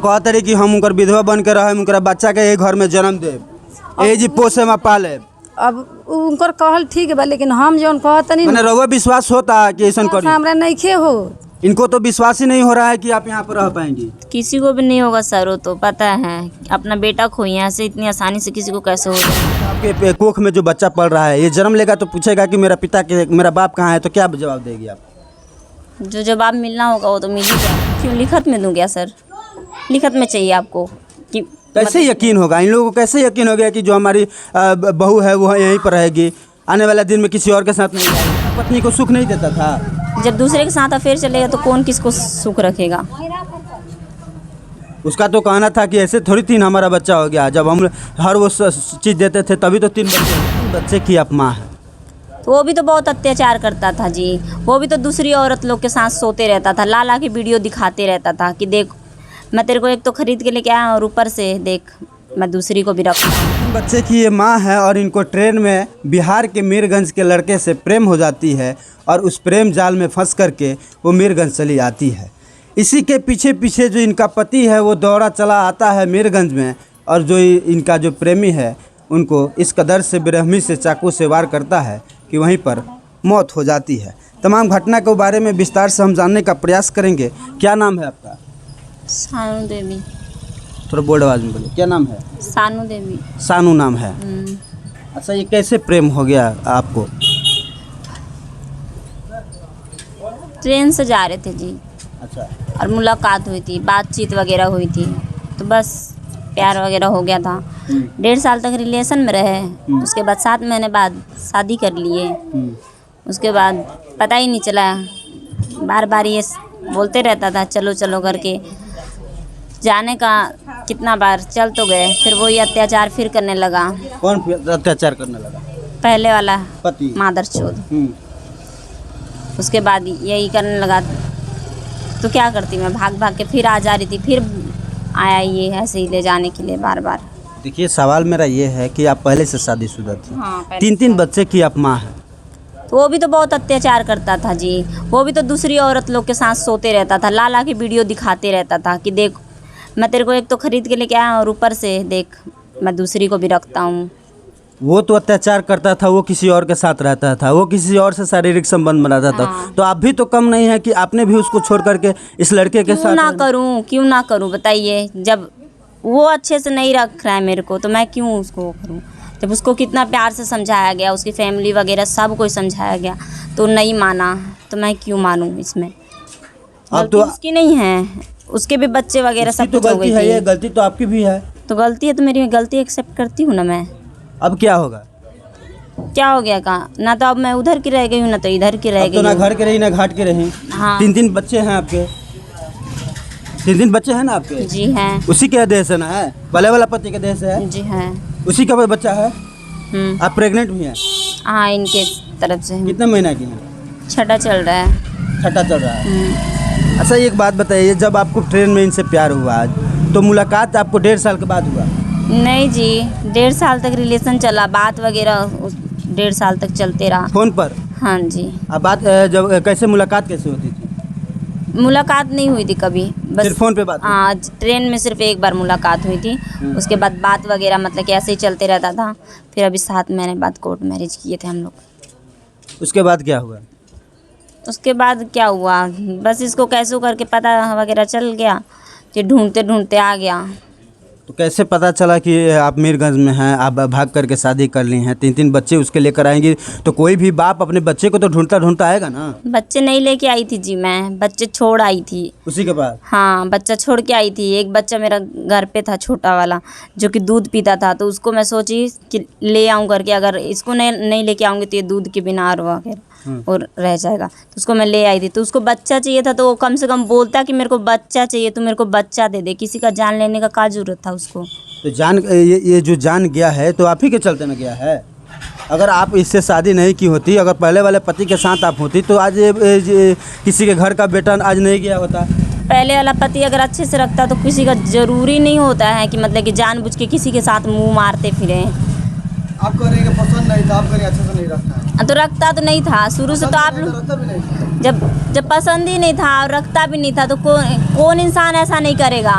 कहते रही कि हम उनकर विधवा बन के रहे, उनकर बच्चा के घर में जन्म दे, ए जी पोसे में पाले। अब उनकर कहल ठीक बा, लेकिन हम जौन कहतनी मैंने रहुआ विश्वास होता है कि ऐसा करी? हमरा नहीं हो। इनको तो विश्वास ही नहीं हो रहा है कि आप यहाँ पर रह पाएंगी। किसी को भी नहीं होगा सर, वो तो पता है। अपना बेटा खोई यहाँ से इतनी आसानी से किसी को कैसे हो जाए। आपके कोख में जो बच्चा पल रहा है, ये जन्म लेगा तो पूछेगा कि मेरा बाप कहाँ है, तो क्या जवाब देगी आप? जो जवाब मिलना होगा वो तो मिल ही जाए। क्यों लिखत में दूँ क्या सर? लिखत में चाहिए आपको कि कैसे यकीन होगा इन लोगों को? कैसे यकीन हो गया कि जो हमारी बहू है वो यहीं पर रहेगी, आने वाले दिन में किसी और के साथ नहीं जाएगी? पत्नी को सुख नहीं देता था? जब दूसरे के साथ अफेयर चलेगा तो कौन किसको सुख रखेगा? उसका तो कहना था कि ऐसे थोड़ी 3 हमारा बच्चा हो गया। जब हम हर वो चीज़ देते थे तभी तो 3 बच्चे की आप माँ है। तो वो भी तो बहुत अत्याचार करता था जी। वो भी तो दूसरी औरत लोग के साथ सोते रहता था, ला के वीडियो दिखाते रहता था कि देख मैं तेरे को एक तो खरीद के लेके आया और ऊपर से देख मैं दूसरी को भी रखता हूँ। बच्चे की ये माँ है और इनको ट्रेन में बिहार के मीरगंज के लड़के से प्रेम हो जाती है और उस प्रेम जाल में फंस करके वो मीरगंज चली आती है। इसी के पीछे पीछे जो इनका पति है वो दौड़ा चला आता है मीरगंज में, और जो इनका जो प्रेमी है उनको इस कदर से बेरहमी से चाकू से वार करता है कि वहीं पर मौत हो जाती है। तमाम घटना के बारे में विस्तार से हम जानने का प्रयास करेंगे। क्या नाम है आपका? सानू देवी। थोड़ा बोल्ड आवाज में बोलिए, क्या नाम है? सानू देवी। सानू नाम है। अच्छा, ये कैसे प्रेम हो गया आपको? ट्रेन से जा रहे थे जी। अच्छा। और मुलाकात हुई थी, बातचीत वगैरह हुई थी, तो बस प्यार वगैरह हो गया था। 1.5 साल तक रिलेशन में रहे। उसके बाद 7 महीने बाद शादी कर लिए। उसके बाद पता ही नहीं चला, बार बार ये बोलते रहता था चलो चलो करके। जाने का कितना बार चल तो गए, फिर वही अत्याचार फिर करने लगा। कौन अत्याचार करने लगा? पहले वाला पति मादरचोद। उसके बाद यही करने लगा। तो क्या करती मैं, भाग भाग के फिर आ जा रही थी, फिर आया ये ऐसे ही ले जाने के लिए बार बार। देखिए, सवाल मेरा ये है कि आप पहले से शादीशुदा थी। हाँ, 3 बच्चे की आप माँ है। तो वो भी तो बहुत अत्याचार करता था जी। वो भी तो दूसरी औरत लोग के साथ सोते रहता था, ला के वीडियो दिखाते रहता था कि देख मैं तेरे को एक तो खरीद के लेके आया और ऊपर से देख मैं दूसरी को भी रखता हूँ। वो तो अत्याचार करता था, वो किसी और के साथ रहता था, वो किसी और से शारीरिक संबंध बनाता था। तो आप भी तो कम नहीं है कि आपने भी उसको छोड़ करके इस लड़के के साथ। क्यों ना करूँ बताइए? जब वो अच्छे से नहीं रख रहा है मेरे को तो मैं क्यों उसको करूँ? जब उसको कितना प्यार से समझाया गया, उसकी फैमिली वगैरह सब कोई समझाया गया तो नहीं माना, तो मैं क्यों मानूँ इसमें? अब तो उसकी नहीं है, उसके भी बच्चे वगैरह सब तो गलती है। ये गलती तो आपकी भी है। तो गलती है तो मेरी गलती एक्सेप्ट करती हूँ ना मैं। अब क्या होगा? क्या हो गया? कहा ना, तो अब मैं उधर की रह गई हूँ ना तो इधर की रह गई। तो ना घर के रही ना घाट के रही। हाँ। 3 बच्चे हैं आपके। 3 बच्चे हैं ना आपके? जी हैं। उसी के देश है ना? है पहले वाला पति के देश है? जी हैं। उसी का बच्चा है? आप प्रेग्नेंट भी हैं? हाँ, इनके तरफ से। कितने महीना की हैं? 6ठा चल रहा है। 6ठा चल रहा है। अच्छा, एक बात बताइए, जब आपको ट्रेन में इनसे प्यार हुआ तो मुलाकात आपको 1.5 साल के बाद हुआ? नहीं जी, 1.5 साल तक रिलेशन चला, बात वगैरह 1.5 साल तक चलते रहा फोन पर। हाँ जी। अब बात जब कैसे मुलाकात कैसे होती थी? मुलाकात नहीं हुई थी कभी, बस सिर्फ फोन पे बात? हाँ, ट्रेन में सिर्फ एक बार मुलाकात हुई थी। उसके बाद बात वगैरह मतलब कि ऐसे ही चलते रहता था। फिर अभी 7 महीने बाद कोर्ट मैरिज किए थे हम लोग। उसके बाद क्या हुआ? उसके बाद क्या हुआ, बस इसको कैसे करके पता वगैरह चल गया कि ढूंढते ढूंढते आ गया। तो कैसे पता चला कि आप मीरगंज में हैं, आप भाग करके शादी कर ली हैं, 3 बच्चे उसके लेकर आएंगी, तो कोई भी बाप अपने बच्चे को तो ढूंढता ढूंढता आएगा ना? बच्चे नहीं लेके आई थी जी, मैं बच्चे छोड़ आई थी उसी के पास। हाँ, बच्चा छोड़ के आई थी। एक बच्चा मेरा घर पे था, छोटा वाला, जो कि दूध पीता था। तो उसको मैं सोची कि ले आऊँ करके, अगर इसको नहीं लेके आऊँगी तो ये दूध के बिना और रह जाएगा। तो उसको मैं ले आई थी। तो उसको बच्चा चाहिए था, तो वो कम से कम बोलता कि मेरे को बच्चा चाहिए, तो मेरे को बच्चा दे दे। किसी का जान लेने का क्या जरूरत था उसको? तो ये जो जान गया है तो आप ही के चलते ना गया है। अगर आप इससे शादी नहीं की होती, अगर पहले वाले पति के साथ आप होती, तो आज किसी के घर का बेटा आज नहीं गया होता। पहले वाला पति अगर अच्छे से रखता तो किसी का ज़रूरी नहीं होता है कि मतलब कि जानबूझ के किसी के साथ मुंह मारते फिरें। आपको पसंद नहीं था, आपको अच्छे से नहीं रखता है। तो रखता तो नहीं था शुरू से, तो आप लोग जब पसंद ही नहीं था और रखता भी नहीं था, तो कौन इंसान ऐसा नहीं करेगा?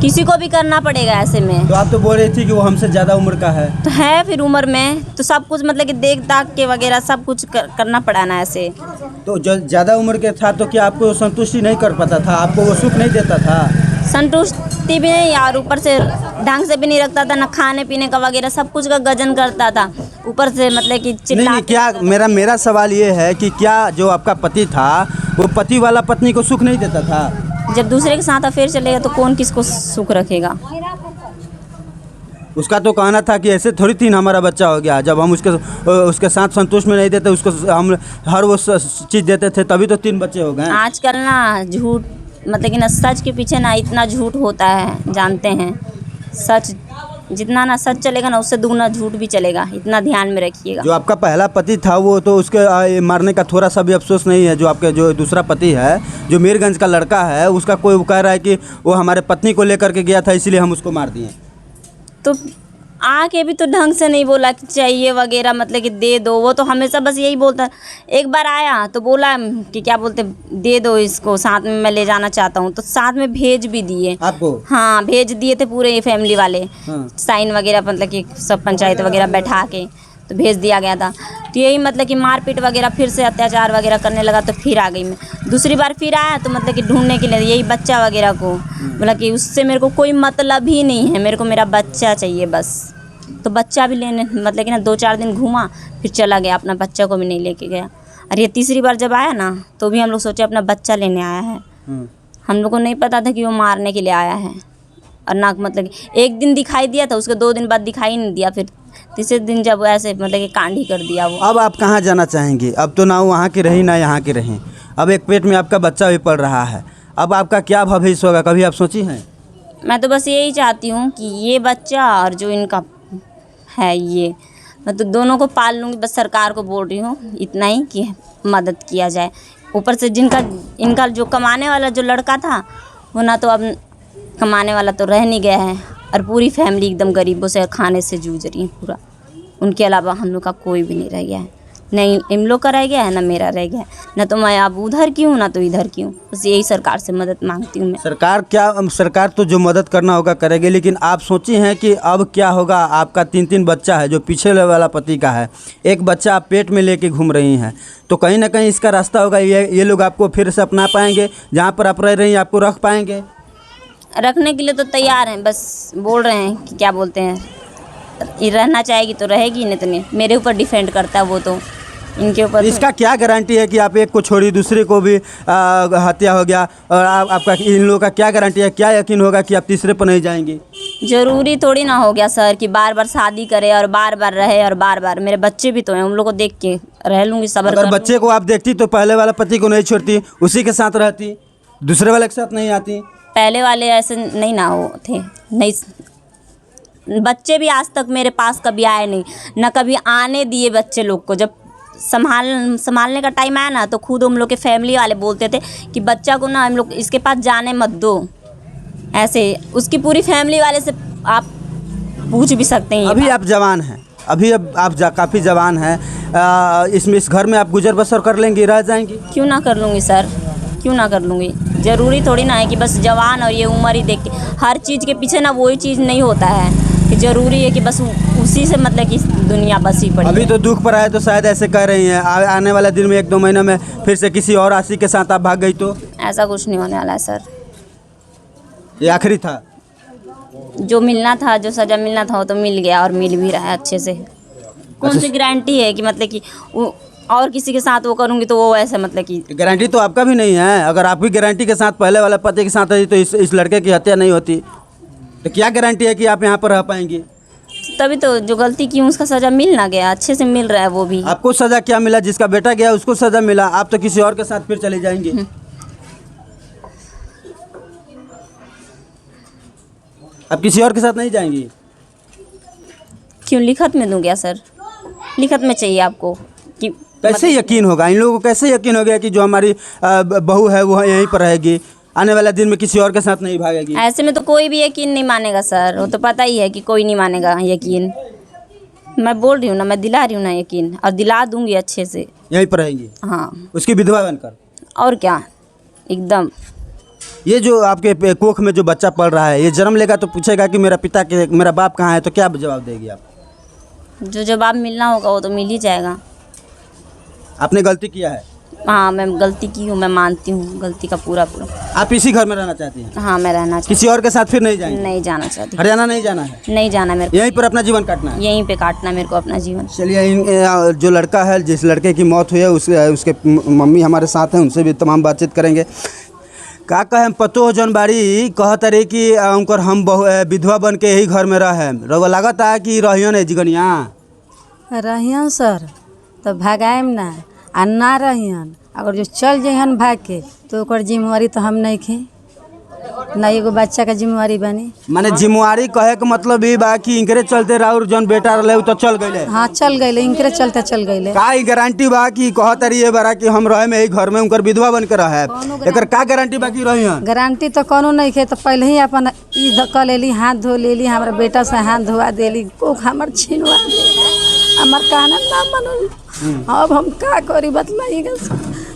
किसी को भी करना पड़ेगा ऐसे में। तो आप तो बोल रही थी कि वो हमसे ज़्यादा उम्र का है। तो है फिर उम्र में तो सब कुछ मतलब कि देख दाख के वगैरह सब कुछ करना पड़ा ना ऐसे। तो जो ज़्यादा उम्र के था तो क्या आपको संतुष्टि नहीं कर पाता था, आपको वो सुख नहीं देता था? संतुष्टि भी नहीं और ऊपर से ढंग से भी नहीं रखता था, ना खाने पीने का वगैरह सब कुछ का गजन करता था। ऊपर से मतलब कि नहीं, क्या मेरा सवाल ये है कि क्या जो आपका पति था वो पति वाला पत्नी को सुख नहीं देता था? जब दूसरे के साथ अफेयर चलेगा तो कौन किसको सुख रखेगा। उसका तो कहना था कि ऐसे थोड़ी 3 हमारा बच्चा हो गया, जब हम उसके साथ संतुष्ट में नहीं देते, उसको हम हर वो चीज़ देते थे तभी तो 3 बच्चे हो गए। आजकल ना झूठ मतलब कि ना सच के पीछे ना इतना झूठ होता है, जानते हैं। सच जितना ना सच चलेगा ना उससे दुगना झूठ भी चलेगा, इतना ध्यान में रखिएगा। जो आपका पहला पति था वो तो उसके मारने का थोड़ा सा भी अफसोस नहीं है? जो आपके जो दूसरा पति है जो मीरगंज का लड़का है उसका कोई कह रहा है कि वो हमारे पत्नी को लेकर के गया था इसलिए हम उसको मार दिए। तो आके भी तो ढंग से नहीं बोला कि चाहिए वगैरह मतलब कि दे दो। वो तो हमेशा बस यही बोलता। एक बार आया तो बोला कि क्या बोलते दे दो इसको, साथ में मैं ले जाना चाहता हूँ। तो साथ में भेज भी दिए आपको? हाँ भेज दिए थे पूरे फैमिली वाले। हाँ। साइन वगैरह मतलब कि सब पंचायत वगैरह बैठा के तो भेज दिया गया था। तो यही मतलब कि मारपीट वगैरह फिर से अत्याचार वगैरह करने लगा तो फिर आ गई मैं। दूसरी बार फिर आया तो मतलब कि ढूंढने के लिए यही बच्चा वगैरह को बोला कि उससे मेरे को कोई मतलब ही नहीं है, मेरे को मेरा बच्चा चाहिए बस। तो बच्चा भी लेने मतलब कि ना 2-4 दिन घूमा फिर चला गया, अपना बच्चा को भी नहीं लेके गया। और ये तीसरी बार जब आया ना तो भी हम लोग सोचे अपना बच्चा लेने आया है। हम लोग को नहीं पता था कि वो मारने के लिए आया है। और ना मतलब कि एक दिन दिखाई दिया था, उसके 2 दिन बाद दिखाई नहीं दिया। फिर तीसरे दिन जब ऐसे मतलब कि कांड ही कर दिया वो। अब आप कहाँ जाना चाहेंगे? अब तो ना वहाँ की रही ना यहाँ की रही, अब एक पेट में आपका बच्चा भी पल रहा है। अब आपका क्या भविष्य होगा, कभी आप सोची हैं? मैं तो बस यही चाहती हूँ कि ये बच्चा और जो इनका है ये मैं तो दोनों को पाल लूँगी। बस सरकार को बोल रही हूँ इतना ही कि मदद किया जाए। ऊपर से इनका जो कमाने वाला जो लड़का था वो ना तो अब कमाने वाला तो रह नहीं गया है और पूरी फैमिली एकदम गरीबों से खाने से जूझ रही है पूरा। उनके अलावा हम लोग का कोई भी नहीं रह गया है, नहीं इन लोग का रह गया है ना मेरा रह गया है। ना तो मैं अब उधर की हूँ ना तो इधर की हूँ। बस यही सरकार से मदद मांगती हूँ मैं। सरकार तो जो मदद करना होगा करेगी, लेकिन आप सोची हैं कि अब क्या होगा? आपका 3 बच्चा है जो पीछे वाला पति का है, एक बच्चा आप पेट में लेके घूम रही हैं, तो कहीं ना कहीं इसका रास्ता होगा। ये लोग आपको फिर से अपना पाएंगे, जहाँ पर आप रह रही हैं आपको रख पाएंगे? रखने के लिए तो तैयार हैं, बस बोल रहे हैं कि क्या बोलते हैं ये रहना चाहेगी तो रहेगी, नहीं तो नहीं। मेरे ऊपर डिपेंड करता है वो, तो इनके ऊपर। इसका क्या गारंटी है कि आप एक को छोड़ी दूसरे को भी हत्या हो गया, और आपका इन लोगों का क्या गारंटी है, क्या यकीन होगा कि आप तीसरे पर नहीं जाएंगी? जरूरी थोड़ी ना हो गया सर कि बार बार शादी करे और बार बार रहे और बार बार। मेरे बच्चे भी तो हैं, उन लोग को देख के रह लूँगी, सब्र अगर बच्चे को आप देखती तो पहले वाला पति को नहीं छोड़ती, उसी के साथ रहती, दूसरे वाले के साथ नहीं आती? पहले वाले ऐसे नहीं ना हो थे, नहीं। बच्चे भी आज तक मेरे पास कभी आए नहीं, ना कभी आने दिए बच्चे लोग को। जब संभालने का टाइम आया ना तो खुद हम लोग के फैमिली वाले बोलते थे कि बच्चा को ना हम लोग इसके पास जाने मत दो। ऐसे उसकी पूरी फैमिली वाले से आप पूछ भी सकते हैं। अभी आप जवान हैं, अभी अब आप काफ़ी जवान हैं, इस घर में आप गुजर बसर कर लेंगी, रह जाएंगी? क्यों ना कर लूँगी सर, क्यों ना कर लूँगी। ज़रूरी थोड़ी ना है कि बस जवान और ये उम्र ही देख के हर चीज़ के पीछे ना वही चीज़ नहीं होता है कि ज़रूरी है कि बस उसी से मतलब कि दुनिया बसी पड़ी। अभी तो दुख पर आए तो शायद ऐसे कह रही हैं, आने वाला दिन में 1-2 महीने में फिर से किसी और आशिक के साथ आप भाग गई तो? ऐसा कुछ नहीं होने वाला है सर, ये आखिरी था। जो मिलना था, जो सज़ा मिलना था वो तो मिल गया और मिल भी रहा है अच्छे से। कौन सी गारंटी है कि मतलब कि और किसी के साथ वो करूँगी तो वो ऐसे मतलब कि। गारंटी तो आपका भी नहीं है। अगर आपकी गारंटी के साथ पहले वाला पति के साथ रही तो इस लड़के की हत्या नहीं होती, तो क्या गारंटी है कि आप यहाँ पर रह पाएंगी? तभी तो जो गलती की उसका सज़ा मिल ना गया, अच्छे से मिल रहा है वो भी। आपको सज़ा क्या मिला? जिसका बेटा गया उसको सज़ा मिला, आप तो किसी और के साथ फिर चले जाएंगे। आप किसी और के साथ नहीं जाएंगी? क्यों, लिखत में दूँ क्या सर? लिखत में चाहिए आपको कि कैसे यकीन होगा इन लोगों को? कैसे यकीन हो गया कि जो हमारी बहू है वो यहीं पर रहेगी, आने वाला दिन में किसी और के साथ नहीं भागेगी? ऐसे में तो कोई भी यकीन नहीं मानेगा सर, वो तो पता ही है कि कोई नहीं मानेगा यकीन। मैं बोल रही हूँ ना, मैं दिला रही हूँ ना यकीन, और दिला दूंगी अच्छे से। यहीं पर रहेंगी? हाँ, उसकी विधवा बनकर? और क्या, एकदम। ये जो आपके कोख में जो बच्चा पल रहा है, ये जन्म लेगा तो पूछेगा कि मेरा बाप कहाँ है, तो क्या जवाब देगी आप? जो जवाब मिलना होगा वो तो मिल ही जाएगा। आपने गलती किया है? हाँ, मैं गलती की हूँ, मैं मानती हूँ गलती का पूरा। आप इसी घर में रहना चाहती हैं? हाँ, मैं रहना चाहती किसी और के साथ फिर नहीं जाएंगे? नहीं जाना चाहती। हरियाणा नहीं जाना है? नहीं जाना मेरे यहीं पर अपना जीवन काटना है? को, यहीं पे काटना मेरे को अपना जीवन। चलिए, जो लड़का है, जिस लड़के की मौत हुई है, उसके मम्मी हमारे साथ हैं, उनसे भी तमाम बातचीत करेंगे। का कहे पतो जौन बाड़ी कहत रही कि उनकर हम विधवा बन के यही घर में रहे, रउआ लागत है कि रहियन है जिगनिया? रहियन सर तो भगाएम ना रहियन, अगर जो चल जइहन भाग के तो ओकर जिम्मेवारी तो हम नहीं खे, ना एगो बच्चा का जिम्मेवारी बनी। माने जिम्मेवारी कहे के मतलब ये बा कि इनकरे चलते राउर जौन बेटा रहे तो चल गए? हाँ, चल गए, इनकरे चलते चल गए। का गारंटी बा कि कहत रही है बरा कि हम रहे में यही घर में उनकर विधवा बन के रहे? एकर का गारंटी बाकी रही? गारंटी तो कोनो नहीं खे, तो पहले ही अपन कर लेली, हाथ धो लेली, हमारा बेटा से हाथ धोवा देली, कोख हमर छीनवा दे, हमार कहना ना मनल। अब हम का करी बतलाइएगा?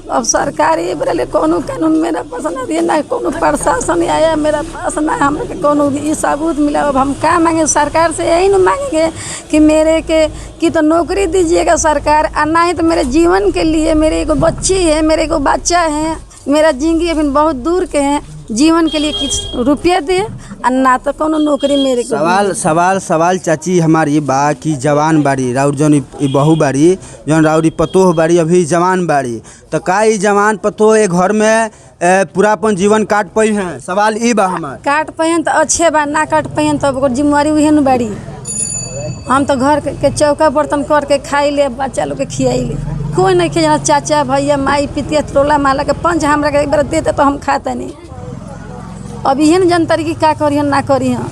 अब सरकार ये बोले कोनो कानून मेरा पास ना दिए, ना कोनो प्रशासन आया मेरा पास, ना हमको कोनो ये सबूत मिला। अब हम क्या मांगे सरकार से? यही ना मांगेंगे कि मेरे के कि तो नौकरी दीजिएगा सरकार, और ना ही तो मेरे जीवन के लिए, मेरे को बच्ची है, मेरे को बच्चा है, मेरा जिंदगी अभी बहुत दूर के हैं, जीवन के लिए कुछ रुपया दे, और ना तो कोनो नौकरी मेरे को। सवाल चाची हमारी बा कि जवान बाड़ी राउर जौन बहू बाड़ी, जौन राउरी पतोह बाड़ी, अभी जवान बाड़ी, तो का ई जवान पतोह एक घर में पूरा अपन जीवन काट पाई हैं? सवाल ई बा हमार। काट पाइन तो अच्छे बा, ना काट पाइन तो ओकर जिम्मेवारी उहे न बाड़ी। हम तो घर के चौका बर्तन करके खाई ले, बच्चा लोग के खियाई ले, कोई नहीं खे जाना। चाचा भैया माई पितिया टोला माला के पंच हमरा के एक बार देते तो हम खाता नहीं। अब इहे न जनतरी की का करिहन ना करिहन।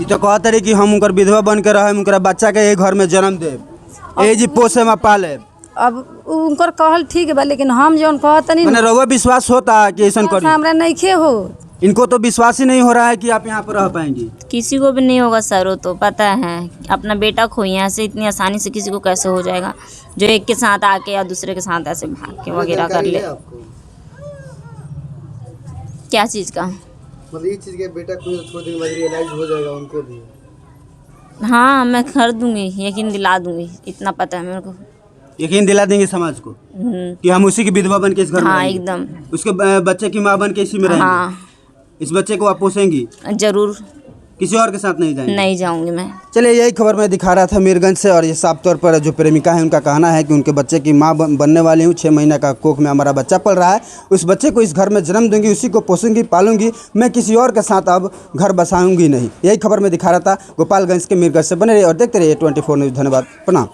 ई तो कहत रही कि हम उनकर विधवा बन के रहे, उनकर बच्चा के यही घर में जन्म देब, यही जी पोसे में पाले। अब उनकर कहल ठीक बा, लेकिन हम जौन कहत नहीं मैंने रउआ विश्वास होता है कि ऐसा करी? हमरा नहीं खे हो। इनको तो विश्वास ही नहीं हो रहा है कि आप यहाँ पर रह पाएंगी। किसी को भी नहीं होगा सर, वो तो पता है। अपना बेटा खोई ऐसे इतनी आसानी से किसी को कैसे हो जाएगा, जो एक के साथ आके या दूसरे के साथ ऐसे भाग के वगैरह कर ले। क्या चीज़ का? मतलब ये चीज़ के बेटा कोई थोड़े दिन बाद रियलाइज हो जाएगा उनको भी। हाँ, मैं कर दूंगी, यकीन दिला दूंगी, इतना पता है मेरे को। यकीन दिला देंगे समाज को कि हम उसी की विधवा बन के इस घर में हाँ, रहेंगे। एकदम। उसके बच्चे की माँ बन के इसी में रहेंगे। हाँ, इस बच्चे को आप पोसेंगी? जरूर। किसी और के साथ नहीं जाएंगे? नहीं जाऊंगी मैं। चलिए, यही खबर मैं दिखा रहा था मीरगंज से, और ये साफ तौर पर जो प्रेमिका है उनका कहना है कि उनके बच्चे की माँ बनने वाली हूँ, 6 महीने का कोख में हमारा बच्चा पल रहा है, उस बच्चे को इस घर में जन्म दूंगी, उसी को पोसूंगी पालूंगी, मैं किसी और के साथ अब घर बसाऊंगी नहीं। यही खबर मैं दिखा रहा था गोपालगंज के मीरगंज से। बने रहिए और देखते रहिए 24 न्यूज़। धन्यवाद, प्रणाम।